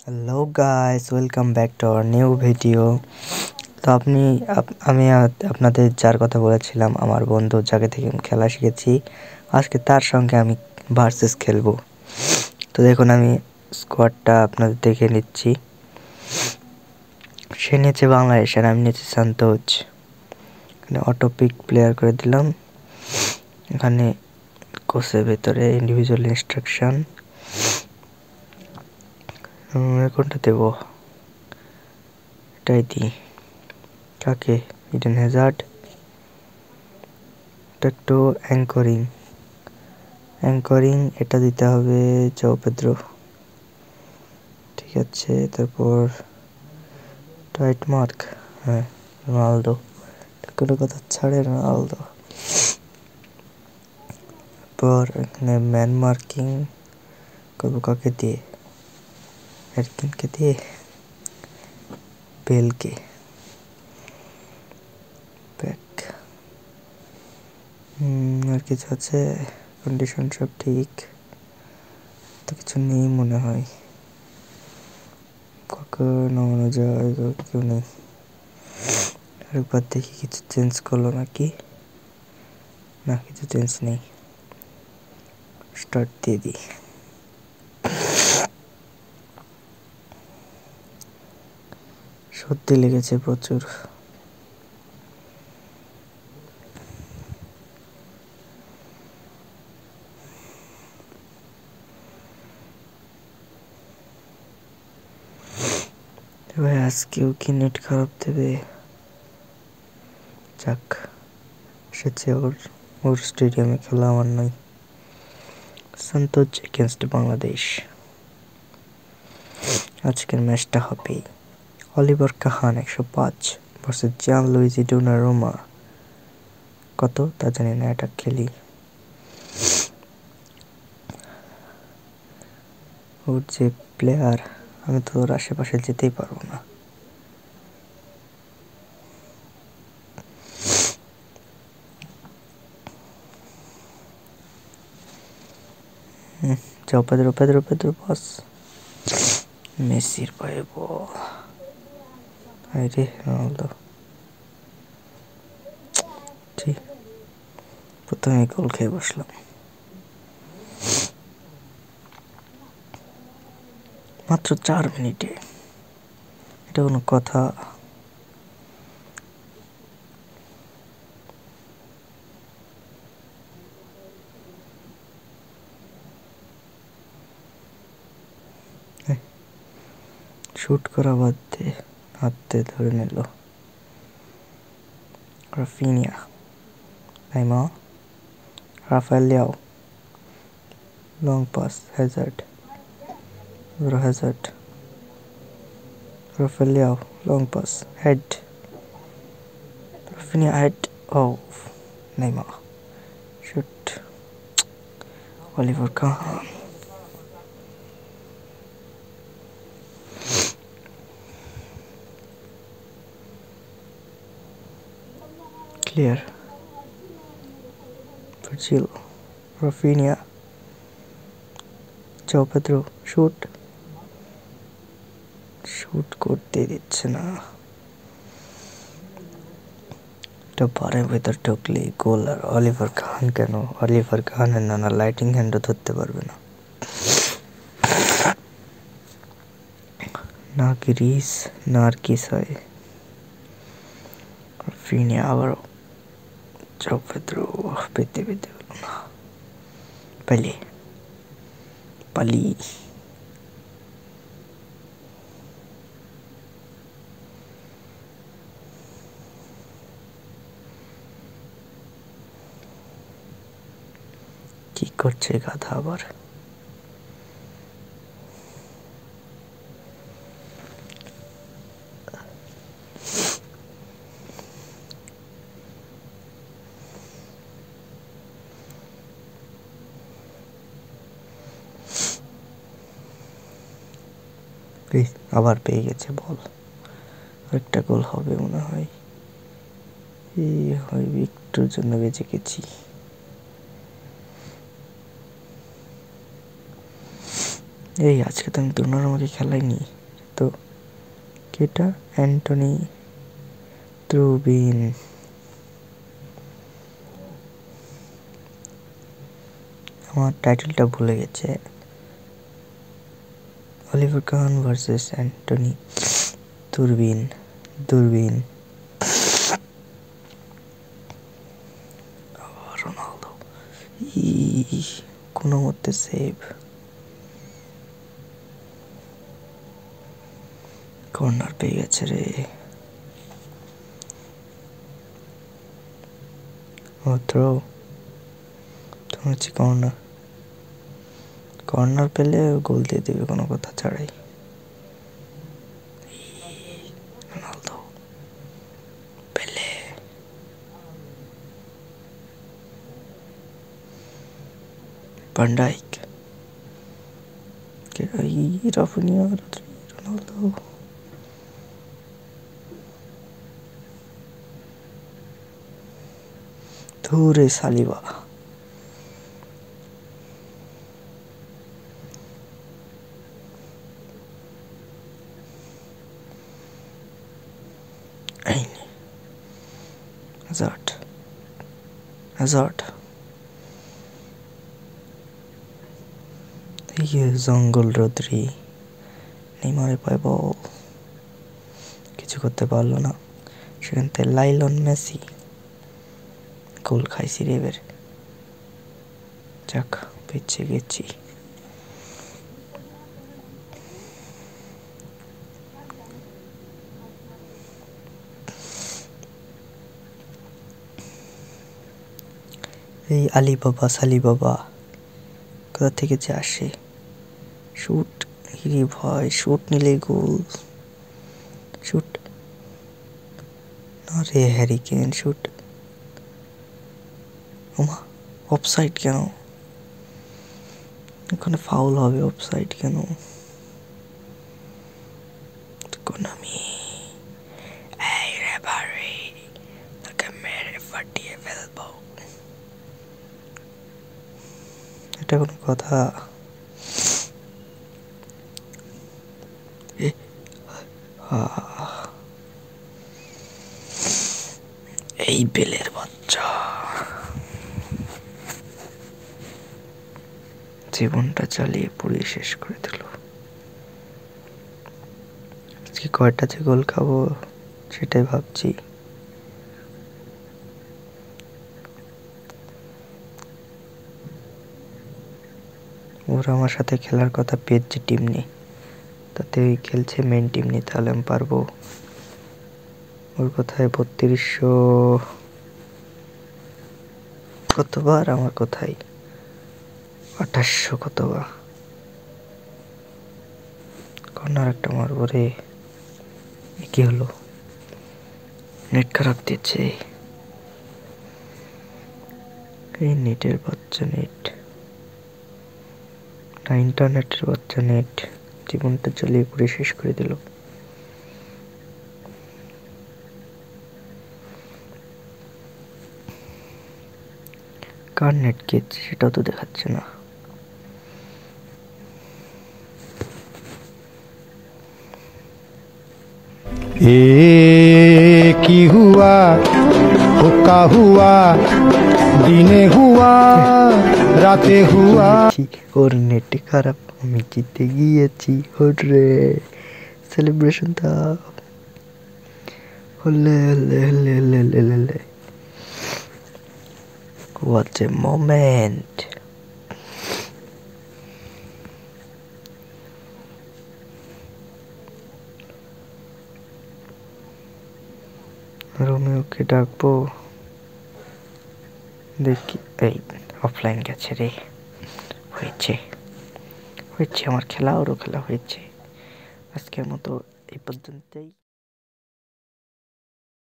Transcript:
Hello guys, welcome back to our new video. তো আমি আপনাদের যার কথা বলেছিলাম, আমার বন্ধু যাকে থেকে আমি খেলা শিখেছি, আজকে তার সঙ্গে আমি ভার্সেস খেলবো। তো দেখুন, আমি স্কোয়াডটা আপনাদের দেখে নিচ্ছি। সে নিয়েছে বাংলাদেশ আর আমি নিয়েছি সন্তোষ। এখানে অটো পিক প্লেয়ার করে দিলাম। এখানে কোষের ভেতরে ইন্ডিভিজুয়াল ইনস্ট্রাকশন কোনটা দেবো, এটাই দিই। কাকে? Eden Hazard. এটা একটু অ্যাঙ্করিং এটা দিতে হবে। জাও পেদ্রো, ঠিক আছে। তারপর টাইট মার্ক, হ্যাঁ রোনালদো, কোনো কথা ছাড়ে রোনালদো। তারপর এখানে ম্যান মার্কিং করবো কাকে দিয়ে? হ্যারকিনকে দিয়ে, বেলকে। ব্যাক। আর কিছু আছে? কন্ডিশন সব ঠিক তো, কিছু নেই মনে হয়। কাকে নামানো যায়? কেউ নেই। আরেকবার দেখি কিছু চেঞ্জ করলো নাকি না, কিছু চেঞ্জ নেই। স্টার্ট দিয়ে দিই। সত্যি লেগেছে প্রচুর। ভাই আজকেও কি নেট খারাপ দেবে? যাক, এসেছে ওর স্টেডিয়ামে খেলা, আমার নয়। সন্তোষ এগেনস্ট বাংলাদেশ। আজকের ম্যাচটা হবে অলিভার কাহান 105 ভার্সেস জিয়ানলুইজি ডোনারুমা। কত তা জানি না, এটা খেলি। ওর যে প্লেয়ার, আমি তো ওর আশেপাশে যেতেই পারবো না। যাও পেদ্রো পেদ্রো পেদ্রো, বস। মেসির পায়ে বল। আরে রোনালদো, ঠিক। প্রথমে গোল খেয়ে বসলাম। মাত্র 4 মিনিটে, এটা কোনো কথা? শুট করা বাদ দিয়ে হাতে ধরে নিল Raphinha. Neymar, Rafael Leao, long pass, Hazard, Hazard, Rafael Leao, long pass, head, Raphinha head, ও Neymar, shoot, Oliver Kahn. Clear. Virgil, Raphinha, Joao Pedro, shoot করতে দিচ্ছে না। এটা বারের ভেতর ঢুকলে গোল। আর অলিভার কাহান কেন? অলিভার কাহানের নানা লাইটিং হ্যান্ডও ধরতে পারবে না। না গ্রিস না আর কিস হয়। রাফিনিয়া আবারও, জাও পেদ্রো, পেতে হলো না। পালি। কি করছে গাধা আবার? আবার পেয়ে গেছে বল। আরেকটা গোল হবে মনে হয়। একটুর জন্য বেঁচে গেছি। এই আজকে তো আমি আমাকে খেলাইনি তো। কেটা? Antony Trubin. আমার টাইটেলটা ভুলে গেছে। অলিভার কান ভার্সেস অ্যান্টনি দূরবীন। রোনালদো কোনো মতে সেভ। কর্নার পেয়ে গেছে রে। ও থ্রো। তুমি হচ্ছে কর্নার পেলে গোল দিয়ে দেবে কোনো কথা ছাড়াই। রোনালদো, পেলে, ভান Dijk, Raphinha, Ronaldo. ধুরে Saliba. Hazard. জঙ্গল রদ্রি। নেইমারে পায় বল, কিছু করতে পারলো না। সেখান থেকে লাইলন মেসি গোল খাইছি রে এবার। যাক, বেঁচে গেছি। এই আলি বাবা সালি বাবা কোথা থেকে যে আসে। শুট, হিরে ভাই, শুট নিলে গোল। শুট না রে, হ্যারিকেন শুট। ওমা, অফসাইড কেন? ওখানে ফাউল হবে, অফসাইড কেন? কোনামি, এই রেফারি, তোকে মেরে ফাটিয়ে ফেলবো। এটা কোনো কথা? এই বেলের বাচ্চা জীবনটা চালিয়ে পুড়িয়ে শেষ করে দিল। আজকে কয়টা যে গোল খাবো সেটাই ভাবছি। ওরা আমার সাথে খেলার কথা পেয়েছে টিম নিয়ে, তাতে ওই খেলছে মেন টিম নিয়ে, তাহলে আমি পারবো? ওর কোথায় 3200 কতবার, আমার কোথায় 2800 কতবার। কর্নার একটা মারবো রে। কি হলো? নেট খারাপ দিচ্ছে। এই নেটের বাচ্চা নেট না, ইন্টারনেটের বাচ্চা নেট জীবনটা চালিয়ে পুড়ে শেষ করে দিল। কার নেট গেছে সেটাও তো দেখাচ্ছে না। কি হুয়া হুকা হুয়া, দিনে হুয়া রাতে হুয়া। ওর নেট খারাপ, আমি জিতে গিয়েছি। হরে সেলিব্রেশন তা হলে হলে হলে হলে হলে হলে। What a moment! রোমিওকে ডাকবো, দেখি। এই অফলাইন গেছে রে। হয়েছে হয়েছে, আমার খেলা ওরও খেলা হয়েছে। আজকের মতো এই পর্যন্তই।